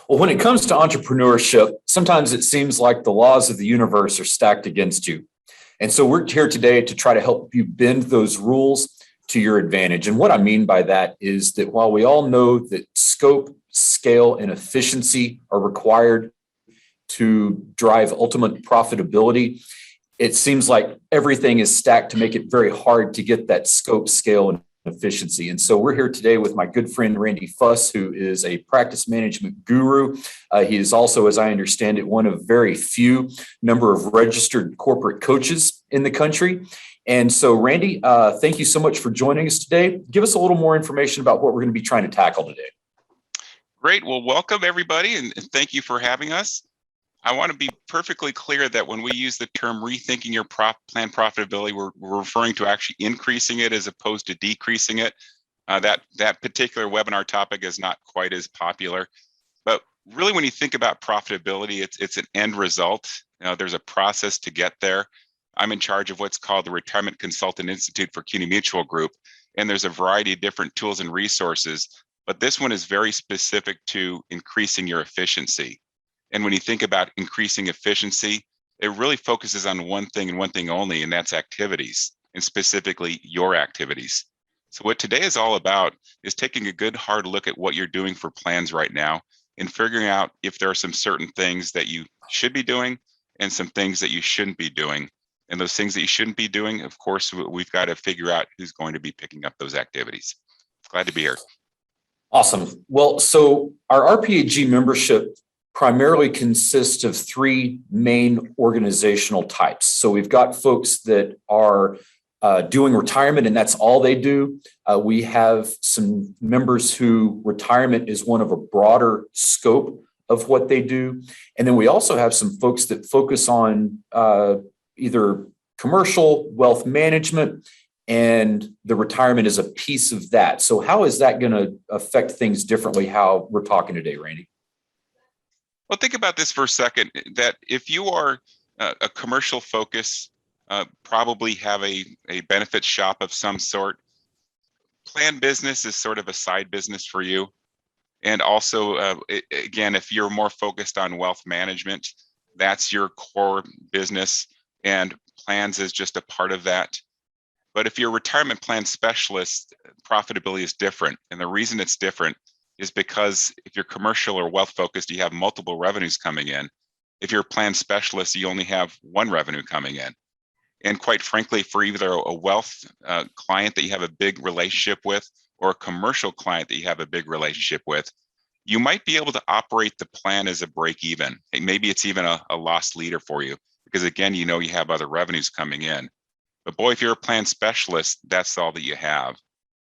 Well, when it comes to entrepreneurship, sometimes it seems like the laws of the universe are stacked against you. And so we're here today to try to help you bend those rules to your advantage. And what I mean by that is that while we all know that scope, scale, and efficiency are required to drive ultimate profitability, it seems like everything is stacked to make it very hard to get that scope, scale, and efficiency. And so we're here today with my good friend, Randy Fuss, who is a practice management guru. He is also, as I understand it, one of very few number of registered corporate coaches in the country. And so, Randy, thank you so much for joining us today. Give us a little more information about what we're going to be trying to tackle today. Great. Well, welcome everybody, and thank you for having us. I want to be perfectly clear that when we use the term rethinking your plan profitability, we're referring to actually increasing it as opposed to decreasing it. That particular webinar topic is not quite as popular, but really when you think about profitability, it's an end result. There's a process to get there. I'm in charge of what's called the Retirement Consultant Institute for CUNY Mutual Group, and there's a variety of different tools and resources, but this one is very specific to increasing your efficiency. And when you think about increasing efficiency, it really focuses on one thing and one thing only, and that's activities, and specifically your activities. So what today is all about is taking a good hard look at what you're doing for plans right now and figuring out if there are some certain things that you should be doing and some things that you shouldn't be doing. And those things that you shouldn't be doing, of course, we've got to figure out who's going to be picking up those activities. Glad to be here. Awesome. Well, so our RPAG membership primarily consists of three main organizational types. So we've got folks that are doing retirement, and that's all they do. We have some members who retirement is one of a broader scope of what they do. And then we also have some folks that focus on either commercial wealth management, and the retirement is a piece of that. So how is that going to affect things differently, how we're talking today, Randy? Well, think about this for a second, that if you are a commercial focus, probably have a benefits shop of some sort, plan business is sort of a side business for you. And also, again, if you're more focused on wealth management, that's your core business, and plans is just a part of that. But if you're a retirement plan specialist, profitability is different. And the reason it's different is because if you're commercial or wealth focused, you have multiple revenues coming in. If you're a plan specialist, you only have one revenue coming in. And quite frankly, for either a wealth client that you have a big relationship with or a commercial client that you have a big relationship with, you might be able to operate the plan as a break even. And maybe it's even a loss leader for you because again, you know you have other revenues coming in. But boy, if you're a plan specialist, that's all that you have.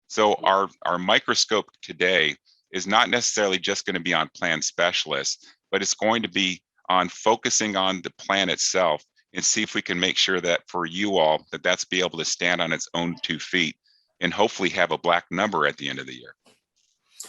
So our microscope today is not necessarily just going to be on plan specialists, but it's going to be on focusing on the plan itself and see if we can make sure that for you all, that's be able to stand on its own 2 feet and hopefully have a black number at the end of the year.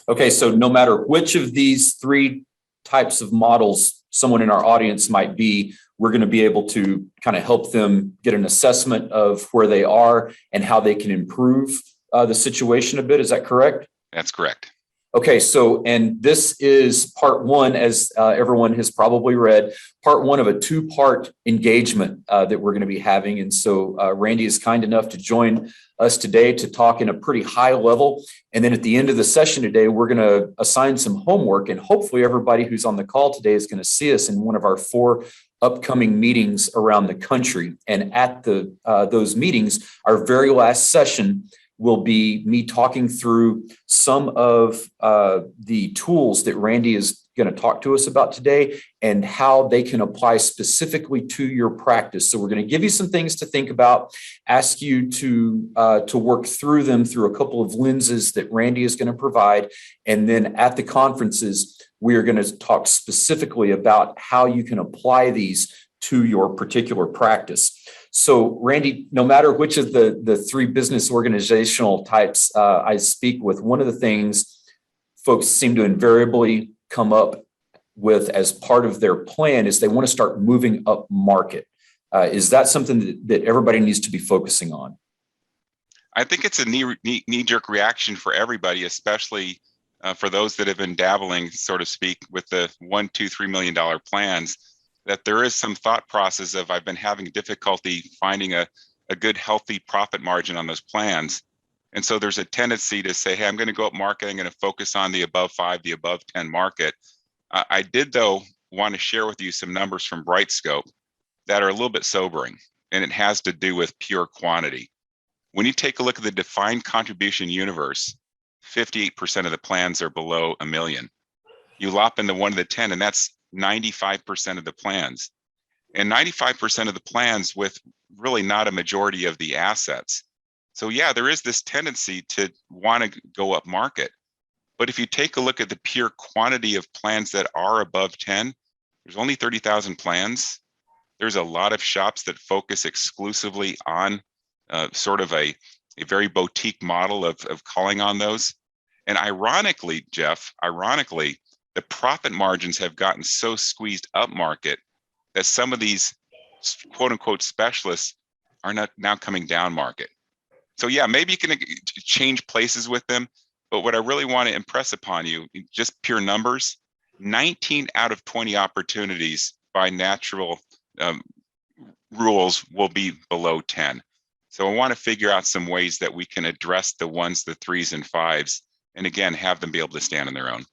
Okay, so no matter which of these three types of models someone in our audience might be, we're going to be able to kind of help them get an assessment of where they are and how they can improve the situation a bit. Is that correct? That's correct. Okay, so, and this is part one, as everyone has probably read, part one of a two-part engagement that we're going to be having. And so Randy is kind enough to join us today to talk in a pretty high level. And then at the end of the session today, we're going to assign some homework, and hopefully everybody who's on the call today is going to see us in one of our 4 upcoming meetings around the country. And at those meetings, our very last session will be me talking through some of the tools that Randy is going to talk to us about today and how they can apply specifically to your practice. So we're going to give you some things to think about, ask you to work through them through a couple of lenses that Randy is going to provide. And then at the conferences, we are going to talk specifically about how you can apply these to your particular practice. So, Randy, no matter which of the 3 business organizational types I speak with, one of the things folks seem to invariably come up with as part of their plan is they want to start moving up market. Is that something that everybody needs to be focusing on? I think it's a knee-jerk reaction for everybody, especially for those that have been dabbling, so to speak, with the $1, $2, $3 million plans, that there is some thought process of I've been having difficulty finding a good, healthy profit margin on those plans. And so there's a tendency to say, hey, I'm going to go up market. I'm going to focus on the above 5, the above 10 market. I did, though, want to share with you some numbers from Brightscope that are a little bit sobering, and it has to do with pure quantity. When you take a look at the defined contribution universe, 58% of the plans are below $1 million. You lop into 1 to the 10, and that's 95% of the plans. And 95% of the plans with really not a majority of the assets. So yeah, there is this tendency to want to go up market. But if you take a look at the pure quantity of plans that are above 10, there's only 30,000 plans. There's a lot of shops that focus exclusively on sort of a very boutique model of calling on those. And ironically, Jeff, the profit margins have gotten so squeezed up market that some of these quote unquote specialists are not now coming down market. So yeah, maybe you can change places with them, but what I really want to impress upon you, just pure numbers, 19 out of 20 opportunities by natural rules will be below 10. So I want to figure out some ways that we can address the 1s, the 3s, and 5s, and again, have them be able to stand on their own.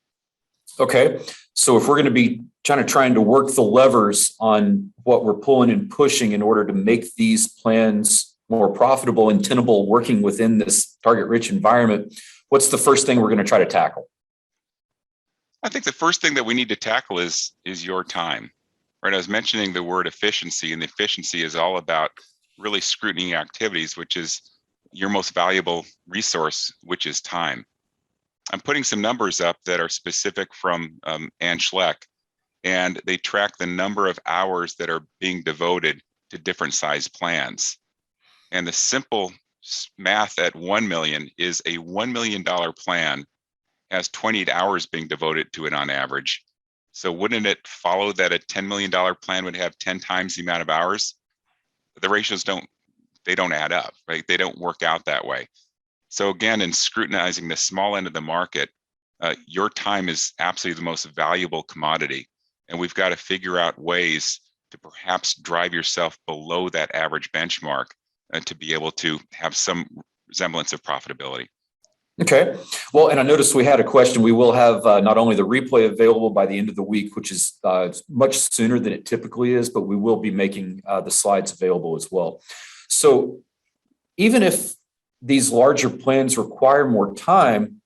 Okay. So if we're going to be trying to work the levers on what we're pulling and pushing in order to make these plans more profitable and tenable working within this target-rich environment, what's the first thing we're going to try to tackle? I think the first thing that we need to tackle is your time. Right? I was mentioning the word efficiency, and the efficiency is all about really scrutinizing activities, which is your most valuable resource, which is time. I'm putting some numbers up that are specific from Ann Schleck, and they track the number of hours that are being devoted to different size plans. And the simple math at 1 million is a $1 million plan has 28 hours being devoted to it on average. So wouldn't it follow that a $10 million plan would have 10 times the amount of hours? The ratios don't add up, right? They don't work out that way. So again, in scrutinizing the small end of the market, your time is absolutely the most valuable commodity. And we've got to figure out ways to perhaps drive yourself below that average benchmark to be able to have some semblance of profitability. Okay. Well, and I noticed we had a question. We will have not only the replay available by the end of the week, which is much sooner than it typically is, but we will be making the slides available as well. So even if these larger plans require more time,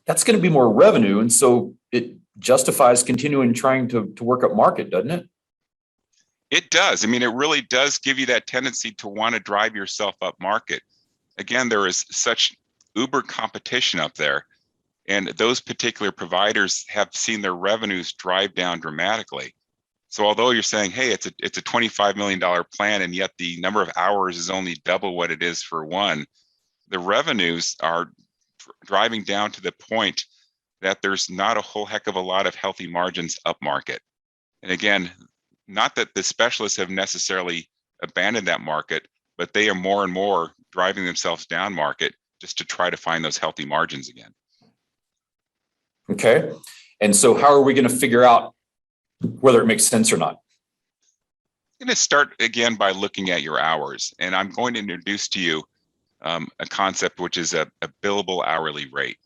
that's going to be more revenue. And so it justifies continuing trying to work up market, doesn't it? It does. I mean, it really does give you that tendency to want to drive yourself up market. Again, there is such uber competition up there, and those particular providers have seen their revenues drive down dramatically. So although you're saying, hey, it's a $25 million plan, and yet the number of hours is only double what it is for one, the revenues are driving down to the point that there's not a whole heck of a lot of healthy margins up market. And again, not that the specialists have necessarily abandoned that market, but they are more and more driving themselves down market just to try to find those healthy margins again. Okay. And so how are we going to figure out whether it makes sense or not? I'm going to start again by looking at your hours. And I'm going to introduce to you a concept which is a billable hourly rate.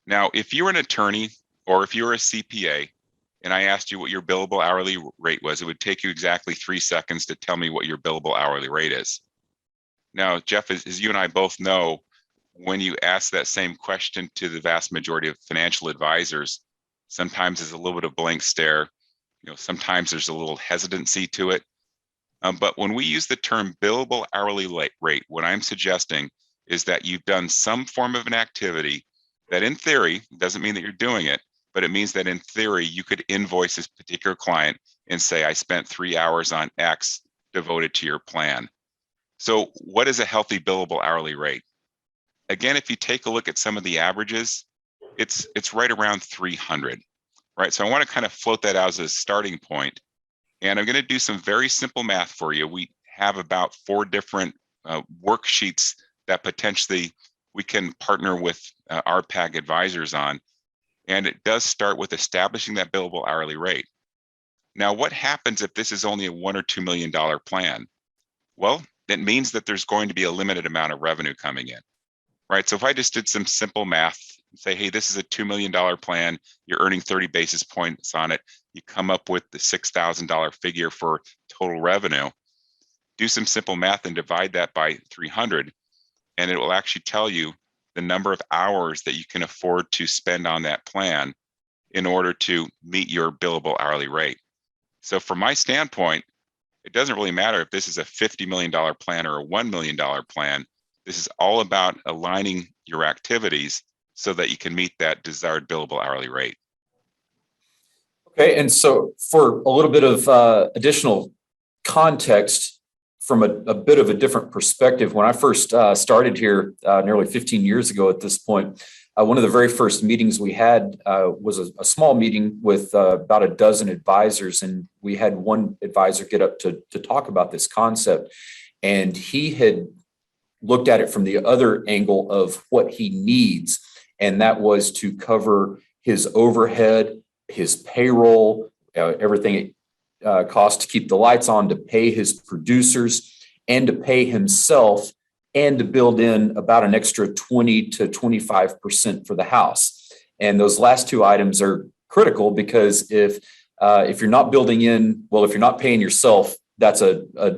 Now, if you're an attorney or if you're a CPA, and I asked you what your billable hourly rate was, it would take you exactly 3 seconds to tell me what your billable hourly rate is. Now, Jeff, as you and I both know, when you ask that same question to the vast majority of financial advisors, sometimes there's a little bit of blank stare. Sometimes there's a little hesitancy to it. But when we use the term billable hourly rate, what I'm suggesting is that you've done some form of an activity that in theory, doesn't mean that you're doing it, but it means that in theory, you could invoice this particular client and say, I spent 3 hours on X devoted to your plan. So what is a healthy billable hourly rate? Again, if you take a look at some of the averages, it's right around 300, right? So I want to kind of float that out as a starting point. And I'm going to do some very simple math for you. We have about 4 different worksheets that potentially we can partner with RPAG advisors on And it does start with establishing that billable hourly rate. Now, what happens if this is only a $1 or $2 million plan? Well, it means that there's going to be a limited amount of revenue coming in, right? So if I just did some simple math, say, hey, this is a $2 million plan, you're earning 30 basis points on it, you come up with the $6,000 figure for total revenue, do some simple math and divide that by 300, and it will actually tell you the number of hours that you can afford to spend on that plan in order to meet your billable hourly rate. So from my standpoint, it doesn't really matter if this is a $50 million plan or a $1 million plan. This is all about aligning your activities so that you can meet that desired billable hourly rate. Okay, and so for a little bit of additional context from a bit of a different perspective, when I first started here nearly 15 years ago at this point, one of the very first meetings we had was a small meeting with about a dozen advisors, and we had one advisor get up to talk about this concept, and he had looked at it from the other angle of what he needs, and that was to cover his overhead, his payroll, everything it costs to keep the lights on, to pay his producers, and to pay himself, and to build in about an extra 20 to 25% for the house. And those last two items are critical, because if you're not building in, well, if you're not paying yourself, that's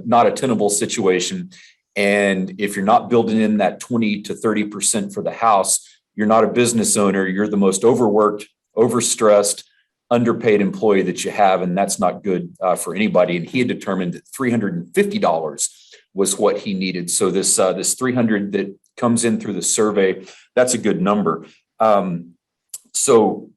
not a tenable situation. And if you're not building in that 20 to 30% for the house, you're not a business owner. You're the most overworked, overstressed, underpaid employee that you have, and that's not good for anybody. And he had determined that $350 was what he needed. So this 300 that comes in through the survey, that's a good number. So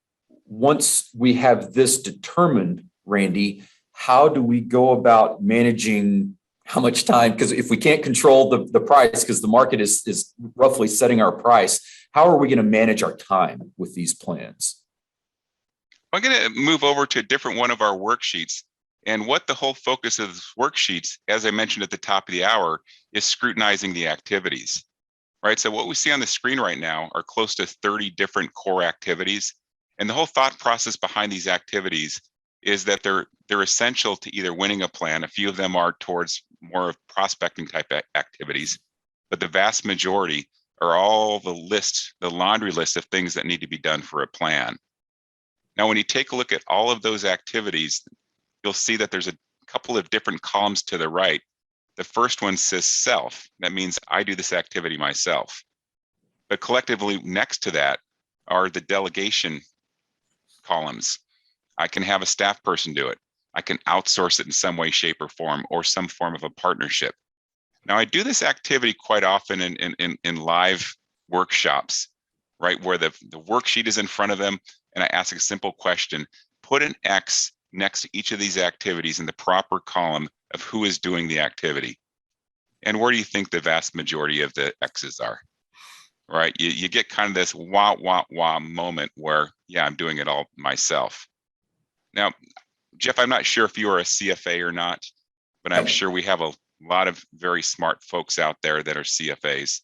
once we have this determined, Randy, how do we go about managing how much time? Because if we can't control the price, because the market is roughly setting our price, how are we going to manage our time with these plans? I'm going to move over to a different one of our worksheets. And what the whole focus of this worksheets, as I mentioned at the top of the hour, is scrutinizing the activities, right? So what we see on the screen right now are close to 30 different core activities. And the whole thought process behind these activities is that they're essential to either winning a plan. A few of them are towards more of prospecting type activities, but the vast majority are all the laundry list of things that need to be done for a plan. Now, when you take a look at all of those activities, you'll see that there's a couple of different columns to the right. The first one says self. That means I do this activity myself. But collectively next to that are the delegation columns. I can have a staff person do it. I can outsource it in some way, shape, or form, or some form of a partnership. Now, I do this activity quite often in live workshops, right, where the worksheet is in front of them, and I ask a simple question: put an X next to each of these activities in the proper column of who is doing the activity. And where do you think the vast majority of the X's are? Right? You get kind of this wah, wah, wah moment where, yeah, I'm doing it all myself. Now, Jeff, I'm not sure if you are a CFA or not, but I'm sure we have a lot of very smart folks out there that are CFAs.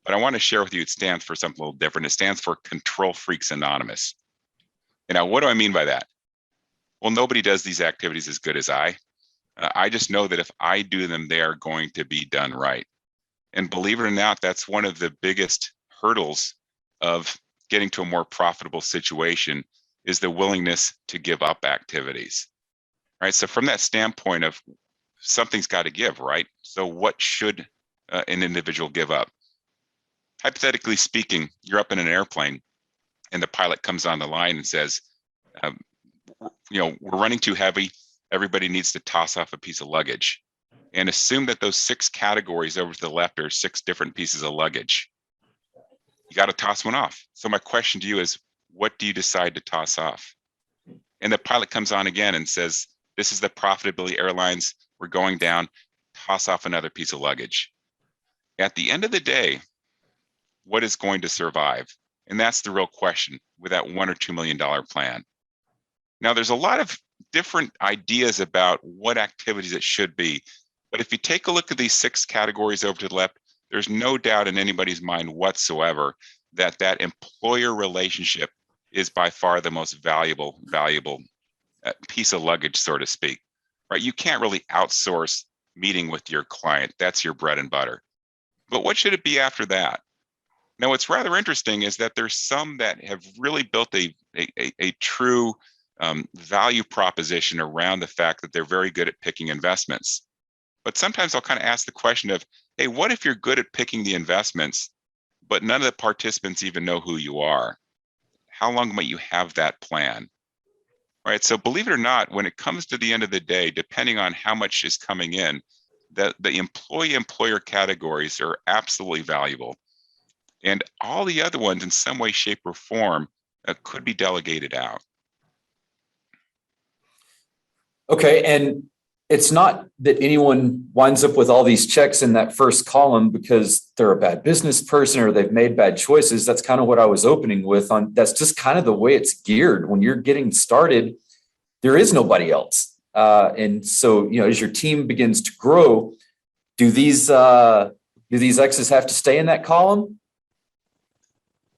But I want to share with you, it stands for something a little different. It stands for Control Freaks Anonymous. And now, what do I mean by that? Well, nobody does these activities as good as I. I just know that if I do them, they are going to be done right. And believe it or not, that's one of the biggest hurdles of getting to a more profitable situation, is the willingness to give up activities, right? So from that standpoint of something's got to give, right? So what should an individual give up? Hypothetically speaking, you're up in an airplane and the pilot comes on the line and says, we're running too heavy. Everybody needs to toss off a piece of luggage, and assume that those 6 categories over to the left are 6 different pieces of luggage. You got to toss one off. So my question to you is, what do you decide to toss off? And the pilot comes on again and says, this is the Profitability Airlines. We're going down. Toss off another piece of luggage. At the end of the day, what is going to survive? And that's the real question with that $1 or $2 million plan. Now, there's a lot of different ideas about what activities it should be. But if you take a look at these 6 categories over to the left, there's no doubt in anybody's mind whatsoever that that employer relationship is by far the most valuable piece of luggage, so to speak, right? You can't really outsource meeting with your client. That's your bread and butter. But what should it be after that? Now, what's rather interesting is that there's some that have really built a true value proposition around the fact that they're very good at picking investments. But sometimes I'll kind of ask the question of, hey, what if you're good at picking the investments, but none of the participants even know who you are? How long might you have that plan? Right. So believe it or not, when it comes to the end of the day, depending on how much is coming in, the employee-employer categories are absolutely valuable. And all the other ones in some way, shape, or form could be delegated out. Okay, and it's not that anyone winds up with all these checks in that first column because they're a bad business person or they've made bad choices. That's kind of what I was opening with. That's just kind of the way it's geared. When you're getting started, there is nobody else. And so, as your team begins to grow, do these X's have to stay in that column?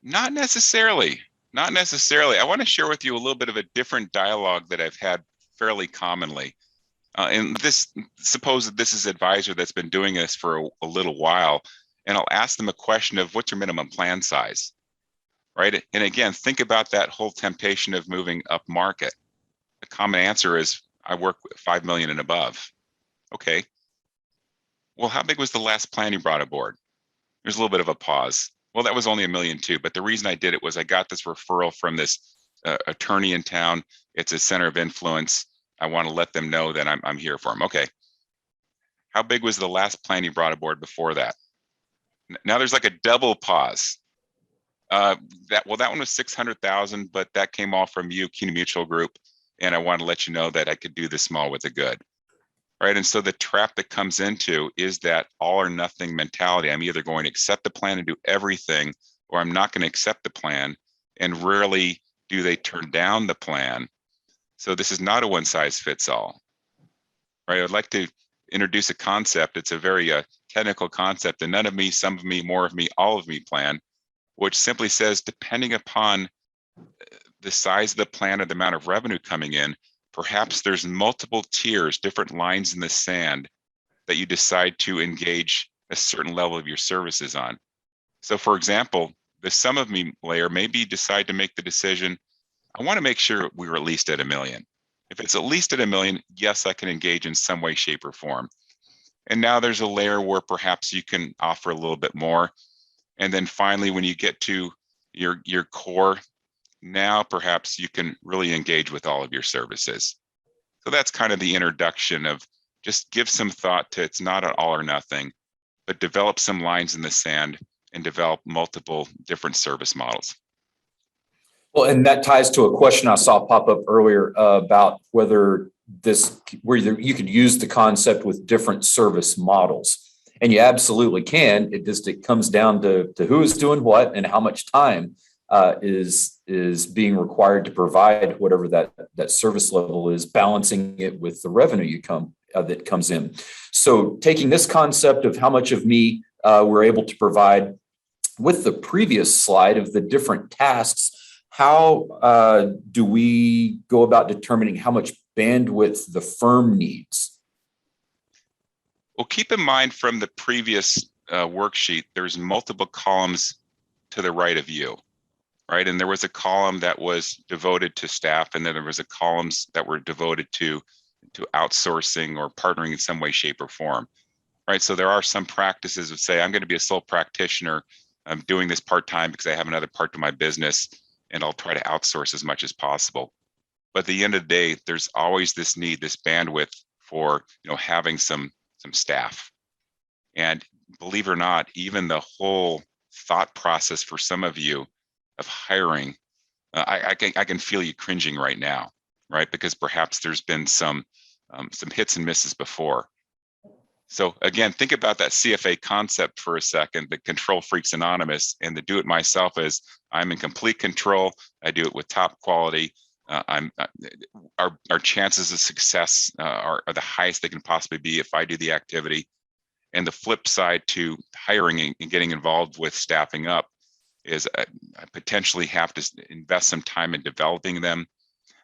Not necessarily. Not necessarily. I want to share with you a little bit of a different dialogue that I've had fairly commonly. And suppose that this is an advisor that's been doing this for a little while, and I'll ask them a question of, what's your minimum plan size, right? And again, think about that whole temptation of moving up market. The common answer is, I work with 5 million and above. Okay. Well, how big was the last plan you brought aboard? There's a little bit of a pause. Well, that was only $1 million too, but the reason I did it was I got this referral from this attorney in town. It's a center of influence. I want to let them know that I'm here for them. Okay. How big was the last plan you brought aboard before that? Now there's like a double pause. That one was 600,000, but that came all from you, CUNA Mutual Group, and I want to let you know that I could do the small with the good. Right. And so the trap that comes into is that all or nothing mentality. I'm either going to accept the plan and do everything, or I'm not going to accept the plan. And rarely do they turn down the plan. So this is not a one size fits all. Right. I'd like to introduce a concept. It's a very technical concept, the none of me, some of me, more of me, all of me plan, which simply says, depending upon the size of the plan or the amount of revenue coming in, perhaps there's multiple tiers, different lines in the sand that you decide to engage a certain level of your services on. So for example, the sum of me layer, maybe decide to make the decision, I want to make sure we're at least at $1 million. If it's at least at $1 million, yes, I can engage in some way, shape, or form. And now there's a layer where perhaps you can offer a little bit more. And then finally, when you get to your core, now perhaps you can really engage with all of your services. So that's kind of the introduction of, just give some thought to, it's not an all or nothing, but develop some lines in the sand and develop multiple different service models. Well, and that ties to a question I saw pop up earlier about whether you could use the concept with different service models. And you absolutely can. It comes down to who is doing what and how much time is being required to provide whatever that service level is, balancing it with the revenue that comes in. So taking this concept of how much of me we're able to provide with the previous slide of the different tasks, how do we go about determining how much bandwidth the firm needs? Well, keep in mind from the previous worksheet, there's multiple columns to the right of you, right? And there was a column that was devoted to staff, and then there was columns that were devoted to outsourcing or partnering in some way, shape, or form, right? So there are some practices that say, I'm going to be a sole practitioner. I'm doing this part-time because I have another part to my business, and I'll try to outsource as much as possible. But at the end of the day, there's always this need, this bandwidth for having some staff. And believe it or not, even the whole thought process for some of you of hiring, I can feel you cringing right now, right? Because perhaps there's been some hits and misses before. So again, think about that CFA concept for a second, the Control Freaks Anonymous, and the do it myself is, I'm in complete control. I do it with top quality. Our chances of success are the highest they can possibly be if I do the activity. And the flip side to hiring and getting involved with staffing up is I potentially have to invest some time in developing them.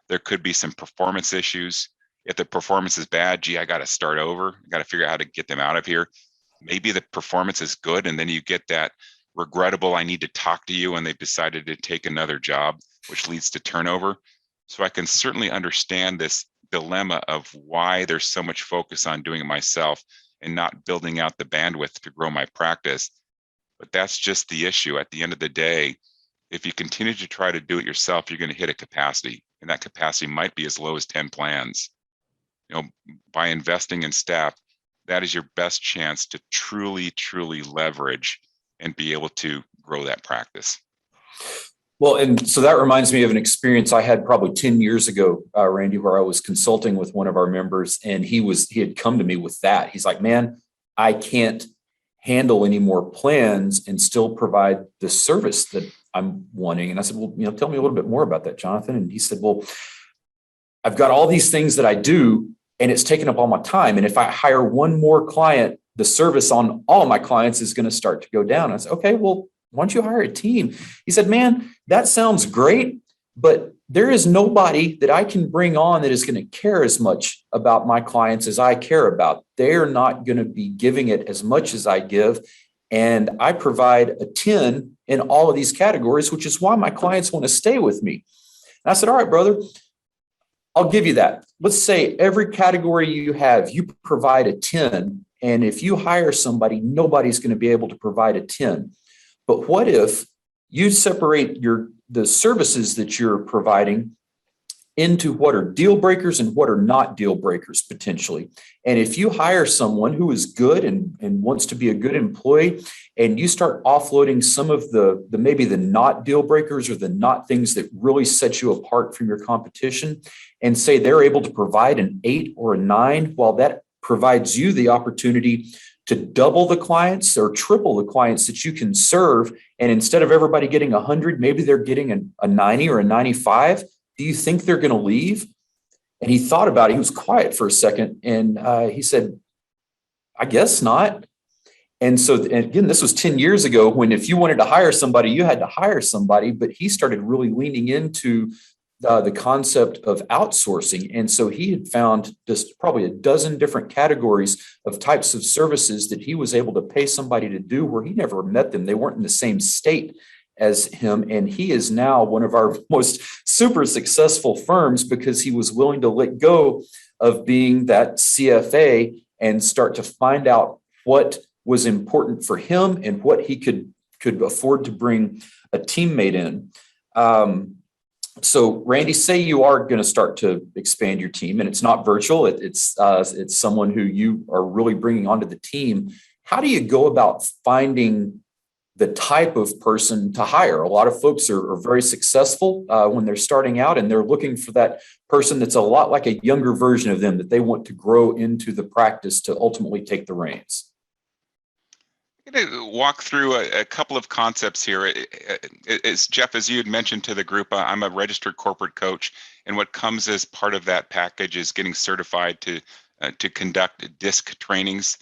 There could be some performance issues. If the performance is bad, gee, I got to start over. I got to figure out how to get them out of here. Maybe the performance is good, and then you get that regrettable, I need to talk to you, and they've decided to take another job, which leads to turnover. So I can certainly understand this dilemma of why there's so much focus on doing it myself and not building out the bandwidth to grow my practice. But that's just the issue. At the end of the day, if you continue to try to do it yourself, you're going to hit a capacity, and that capacity might be as low as 10 plans. By investing in staff, that is your best chance to truly leverage and be able to grow that practice. Well, and so that reminds me of an experience I had probably 10 years ago, Randy, where I was consulting with one of our members, and he had come to me with that. He's like, man, I can't handle any more plans and still provide the service that I'm wanting. And I said, well, tell me a little bit more about that, Jonathan. And he said, well, I've got all these things that I do, and it's taking up all my time. And if I hire one more client, the service on all of my clients is going to start to go down. I said, okay, well, why don't you hire a team? He said, man, that sounds great, but there is nobody that I can bring on that is going to care as much about my clients as I care about. They're not going to be giving it as much as I give. And I provide a 10 in all of these categories, which is why my clients want to stay with me. And I said, all right, brother, I'll give you that. Let's say every category you have, you provide a 10. And if you hire somebody, nobody's going to be able to provide a 10. But what if you separate the services that you're providing into what are deal breakers and what are not deal breakers potentially? And if you hire someone who is good and wants to be a good employee, and you start offloading some of the maybe the not deal breakers or the not things that really set you apart from your competition, and say they're able to provide an 8 or a 9, while that provides you the opportunity to double the clients or triple the clients that you can serve. And instead of everybody getting 100, maybe they're getting a 90 or a 95. Do you think they're going to leave? And he thought about it. He was quiet for a second. And he said, I guess not. And so, and again, this was 10 years ago, when if you wanted to hire somebody, you had to hire somebody. But he started really leaning into the concept of outsourcing. And so he had found just probably a dozen different categories of types of services that he was able to pay somebody to do where he never met them. They weren't in the same state as him. And he is now one of our most super successful firms because he was willing to let go of being that CFA and start to find out what was important for him and what he could afford to bring a teammate in. So Randy, say you are going to start to expand your team, and it's not virtual. It's someone who you are really bringing onto the team. How do you go about finding the type of person to hire? A lot of folks are very successful when they're starting out, and they're looking for that person that's a lot like a younger version of them that they want to grow into the practice to ultimately take the reins. I'm going to walk through a couple of concepts here. As Jeff, as you had mentioned to the group, I'm a registered corporate coach, and what comes as part of that package is getting certified to conduct DISC trainings.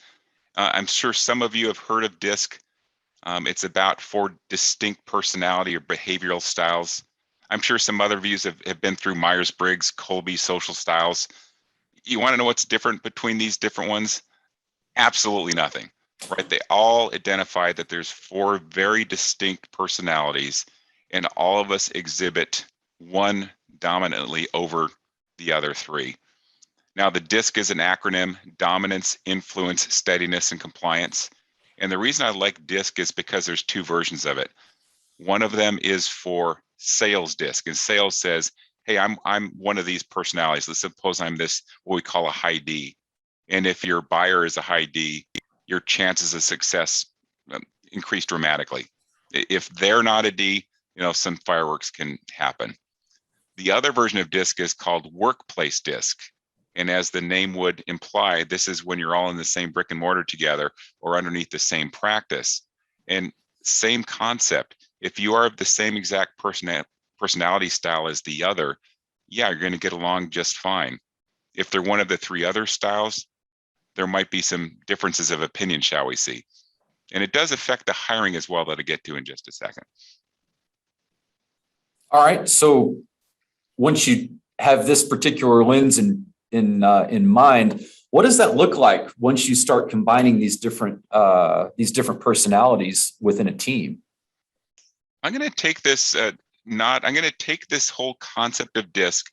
I'm sure some of you have heard of DISC. It's about 4 distinct personality or behavioral styles. I'm sure some other of you have been through Myers-Briggs, Kolbe social styles. You want to know what's different between these different ones? Absolutely nothing. Right? They all identify that there's 4 very distinct personalities, and all of us exhibit one dominantly over the other 3. Now, the DISC is an acronym: dominance, influence, steadiness, and compliance. And the reason I like DISC is because there's 2 versions of it. One of them is for sales DISC, and sales says, hey, I'm one of these personalities. Let's suppose I'm this, what we call a high D. And if your buyer is a high D, your chances of success increase dramatically. If they're not a D, some fireworks can happen. The other version of DISC is called workplace DISC. And as the name would imply, this is when you're all in the same brick and mortar together or underneath the same practice. And same concept. If you are of the same exact personality style as the other, yeah, you're going to get along just fine. If they're one of the 3 other styles, there might be some differences of opinion, shall we see. And it does affect the hiring as well, that I'll get to in just a second. All right. So once you have this particular lens in mind, what does that look like once you start combining these different personalities within a team? I'm going to take this I'm going to take this whole concept of DISC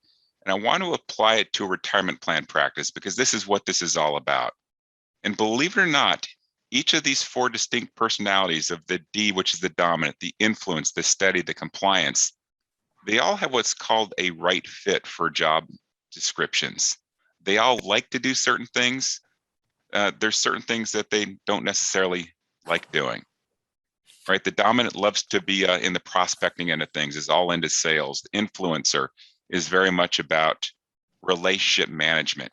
and I want to apply it to a retirement plan practice, because this is what this is all about. And believe it or not, each of these 4 distinct personalities of the D, which is the dominant, the influence, the steady, the compliance, they all have what's called a right fit for job descriptions. They all like to do certain things. There's certain things that they don't necessarily like doing. Right? The dominant loves to be in the prospecting end of things, is all into sales. The influencer is very much about relationship management.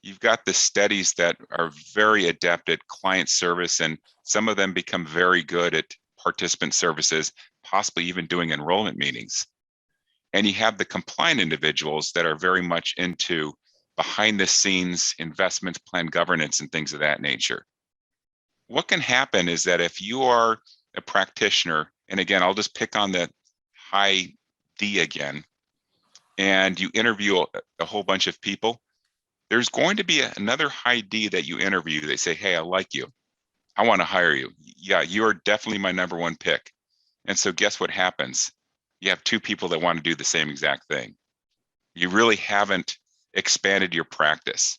You've got the steadies that are very adept at client service, and some of them become very good at participant services, possibly even doing enrollment meetings. And you have the compliant individuals that are very much into behind the scenes investments, plan governance, and things of that nature. What can happen is that if you are a practitioner, and again, I'll just pick on the high D again, and you interview a whole bunch of people, there's going to be another high D that you interview. They say, hey, I like you. I want to hire you. Yeah, you are definitely my number 1 pick. And so guess what happens? You have 2 people that want to do the same exact thing. You really haven't expanded your practice.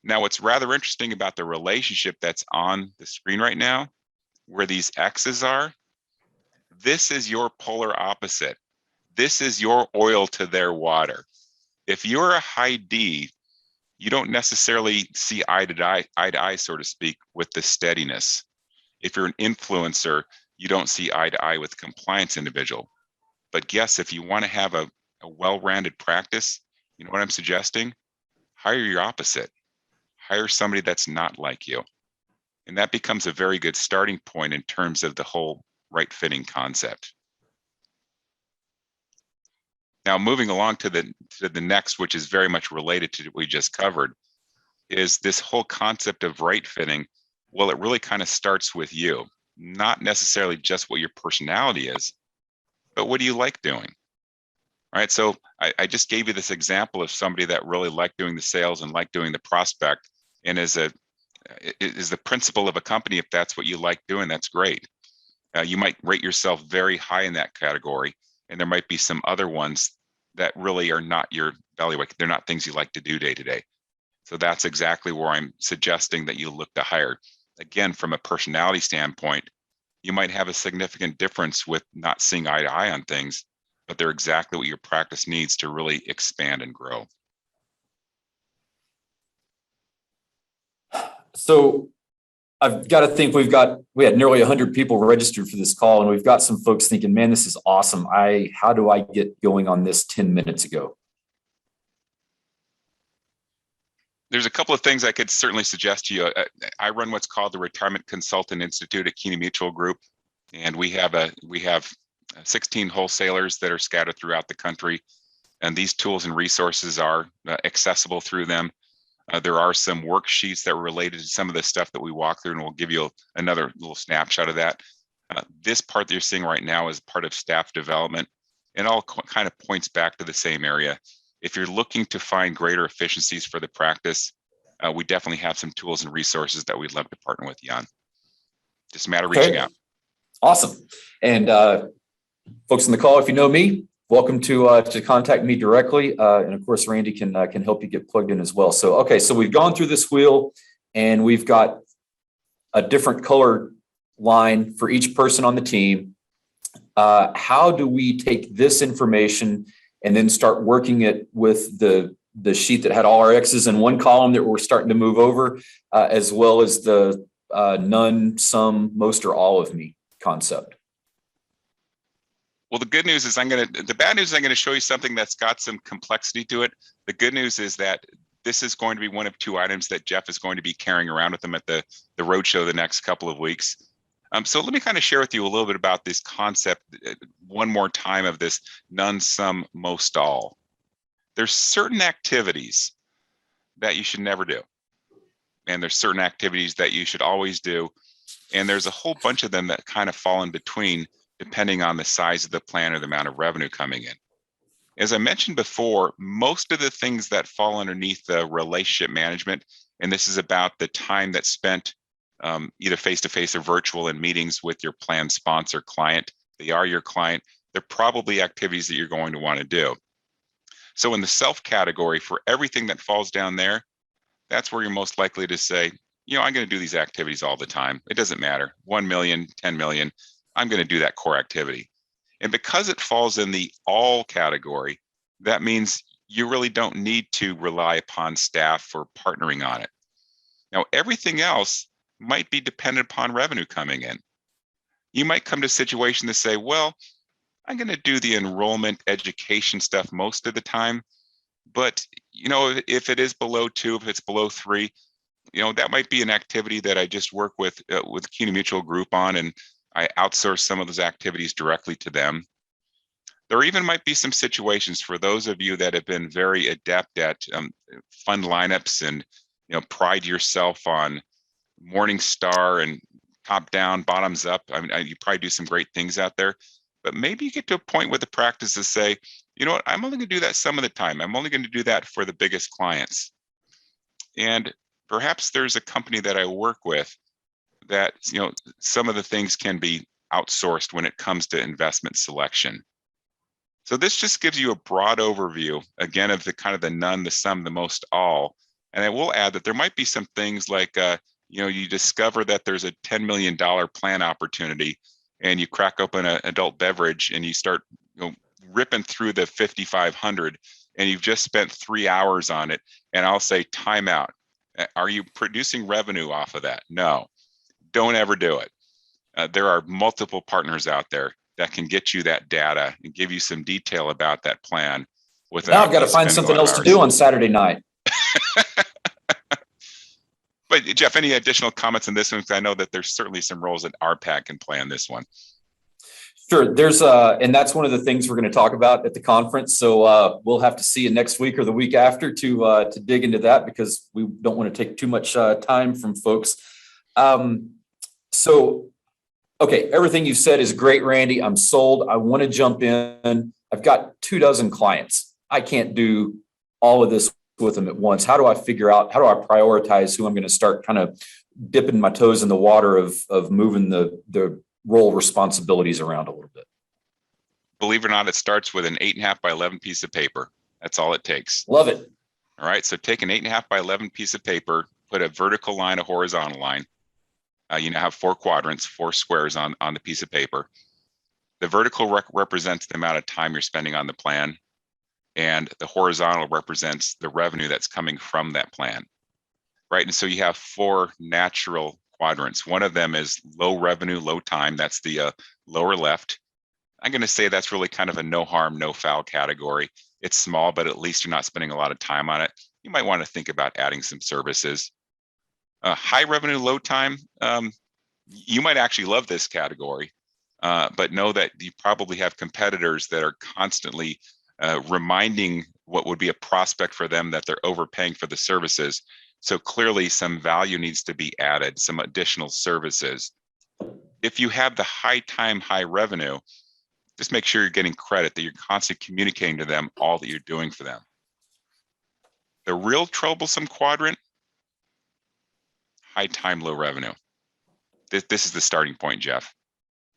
Now, what's rather interesting about the relationship that's on the screen right now, where these X's are, this is your polar opposite. This is your oil to their water. If you're a high D, you don't necessarily see eye to eye, so to speak, with the steadiness. If you're an influencer, you don't see eye to eye with compliance individual. But yes, if you want to have a well-rounded practice, you know what I'm suggesting? Hire your opposite. Hire somebody that's not like you. And that becomes a very good starting point in terms of the whole right fitting concept. Now, moving along to the next, which is very much related to what we just covered, is this whole concept of right fitting. Well, it really kind of starts with you, not necessarily just what your personality is, but what do you like doing? All right, so I just gave you this example of somebody that really liked doing the sales and liked doing the prospect, and is the principal of a company. If that's what you like doing, that's great. You might rate yourself very high in that category, and there might be some other ones that really are not your bailiwick. They're not things you like to do day to day. So that's exactly where I'm suggesting that you look to hire. Again, from a personality standpoint, you might have a significant difference with not seeing eye to eye on things, but they're exactly what your practice needs to really expand and grow. So I've got to think we had nearly 100 people registered for this call, and we've got some folks thinking, man, this is awesome. How do I get going on this 10 minutes ago? There's a couple of things I could certainly suggest to you. I run what's called the Retirement Consultant Institute at Keeney Mutual Group, and we have 16 wholesalers that are scattered throughout the country, and these tools and resources are accessible through them. There are some worksheets that are related to some of the stuff that we walk through, and we'll give you another little snapshot of that. This part that you're seeing right now is part of staff development, and all kind of points back to the same area. If you're looking to find greater efficiencies for the practice, we definitely have some tools and resources that we'd love to partner with you on. Just a matter of reaching out. Awesome. And folks in the call, if you know me, welcome to contact me directly. And of course, Randy can help you get plugged in as well. So, okay, so we've gone through this wheel, and we've got a different color line for each person on the team. How do we take this information and then start working it with the sheet that had all our X's in one column that we're starting to move over, as well as the none, some, most, or all of me concept? Well, the good news is the bad news is I'm going to show you something that's got some complexity to it. The good news is that this is going to be one of 2 items that Jeff is going to be carrying around with him at the roadshow the next couple of weeks. So let me kind of share with you a little bit about this concept one more time of this none, some, most, all. There's certain activities that you should never do. And there's certain activities that you should always do. And there's a whole bunch of them that kind of fall in between. depending on the size of the plan or the amount of revenue coming in. As I mentioned before, most of the things that fall underneath the relationship management, and this is about the time that's spent either face-to-face or virtual in meetings with your plan sponsor client. They are your client. They're probably activities that you're going to want to do. So in the self category, for everything that falls down there, that's where you're most likely to say, I'm going to do these activities all the time. It doesn't matter, 1 million, 10 million, I'm going to do that core activity. And because it falls in the all category, that means you really don't need to rely upon staff for partnering on it. Now, everything else might be dependent upon revenue coming in. You might come to a situation to say, well, I'm going to do the enrollment education stuff most of the time, but if it is below 2, if it's below 3, that might be an activity that I just work with CUNA Mutual Group on, and I outsource some of those activities directly to them. There even might be some situations for those of you that have been very adept at fund lineups and pride yourself on Morningstar and top down, bottoms up. I mean, you probably do some great things out there. But maybe you get to a point with the practice to say, what, I'm only going to do that some of the time. I'm only going to do that for the biggest clients. And perhaps there's a company that I work with that, some of the things can be outsourced when it comes to investment selection. So this just gives you a broad overview, again, of the kind of the none, the some, the most, all. And I will add that there might be some things like, you discover that there's a $10 million plan opportunity, and you crack open an adult beverage and you start ripping through the 5,500, and you've just spent 3 hours on it. And I'll say, time out. Are you producing revenue off of that? No, don't ever do it. There are multiple partners out there that can get you that data and give you some detail about that plan. Now I've got to find something else to do on Saturday night. But Jeff, any additional comments on this one? Because I know that there's certainly some roles that RPAG can play on this one. Sure. There's and that's one of the things we're going to talk about at the conference. So we'll have to see you next week or the week after to dig into that, because we don't want to take too much time from folks. So, okay, everything you've said is great, Randy. I'm sold. I want to jump in. I've got 24 clients. I can't do all of this with them at once. How do I figure out, how do I prioritize who I'm going to start kind of dipping my toes in the water of moving the role responsibilities around a little bit? Believe it or not, it starts with an 8.5 by 11 piece of paper. That's all it takes. Love it. All right. So take an 8.5 by 11 piece of paper, put a vertical line, a horizontal line. You now have 4 quadrants, 4 squares on the piece of paper. The vertical represents the amount of time you're spending on the plan, and the horizontal represents the revenue that's coming from that plan, right? And so you have 4 natural quadrants. One of them is low revenue, low time. That's the lower left. I'm going to say that's really kind of a no harm, no foul category. It's small, but at least you're not spending a lot of time on it. You might want to think about adding some services. High revenue, low time. You might actually love this category, but know that you probably have competitors that are constantly reminding what would be a prospect for them that they're overpaying for the services. So clearly some value needs to be added, some additional services. If you have the high time, high revenue, just make sure you're getting credit, that you're constantly communicating to them all that you're doing for them. The real troublesome quadrant, high time, low revenue. This is the starting point, Jeff.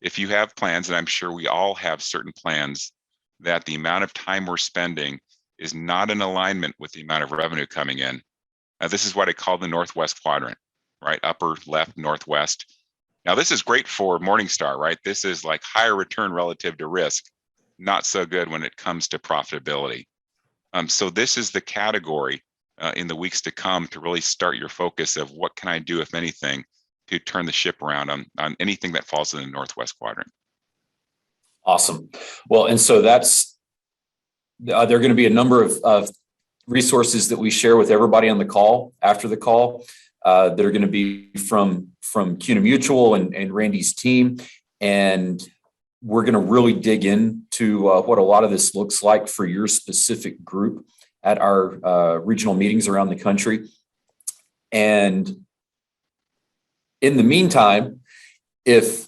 If you have plans, and I'm sure we all have certain plans, that the amount of time we're spending is not in alignment with the amount of revenue coming in. This is what I call the Northwest quadrant, right? Upper left, Northwest. Now this is great for Morningstar, right? This is like higher return relative to risk, not so good when it comes to profitability. So this is the category in the weeks to come to really start your focus of what can I do, if anything, to turn the ship around on anything that falls in the Northwest quadrant. Awesome. Well, and so that's, there are going to be a number of resources that we share with everybody on the call, after the call, that are going to be from CUNA Mutual and Randy's team. And we're going to really dig into what a lot of this looks like for your specific group at our regional meetings around the country. And in the meantime, if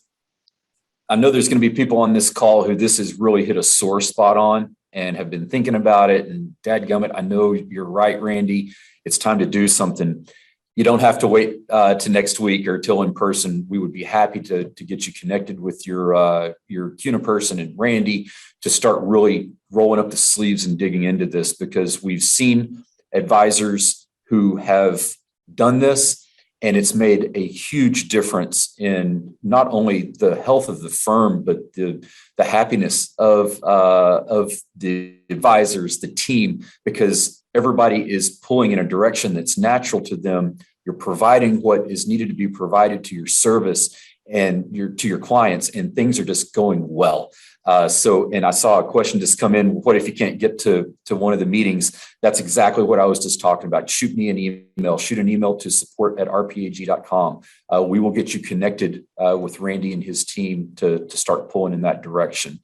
I know there's going to be people on this call who this has really hit a sore spot on and have been thinking about it. And dadgummit, I know you're right, Randy. It's time to do something. You don't have to wait to next week or till in person. We would be happy to get you connected with your CUNA person and Randy to start really rolling up the sleeves and digging into this, because we've seen advisors who have done this, and it's made a huge difference in not only the health of the firm, but the happiness of the advisors, the team, because everybody is pulling in a direction that's natural to them. You're providing what is needed to be provided to your service and to your clients, and things are just going well. And I saw a question just come in. What if you can't get to one of the meetings? That's exactly what I was just talking about. Shoot me an email. Shoot an email to support@rpag.com. We will get you connected with Randy and his team to start pulling in that direction.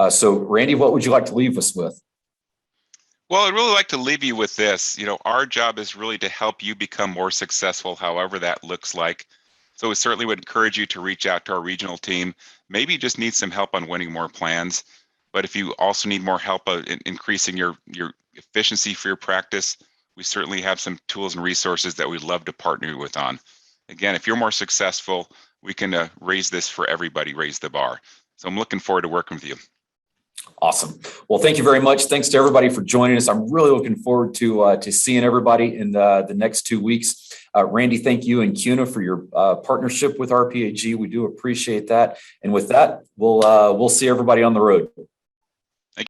So Randy, what would you like to leave us with? Well, I'd really like to leave you with this. Our job is really to help you become more successful, however that looks like. So we certainly would encourage you to reach out to our regional team. Maybe you just need some help on winning more plans. But if you also need more help in increasing your efficiency for your practice, we certainly have some tools and resources that we'd love to partner you with on. Again, if you're more successful, we can raise this for everybody, raise the bar. So I'm looking forward to working with you. Awesome. Well, thank you very much. Thanks to everybody for joining us. I'm really looking forward to seeing everybody in the next 2 weeks. Randy, thank you and CUNA for your partnership with RPAG. We do appreciate that. And with that, we'll see everybody on the road.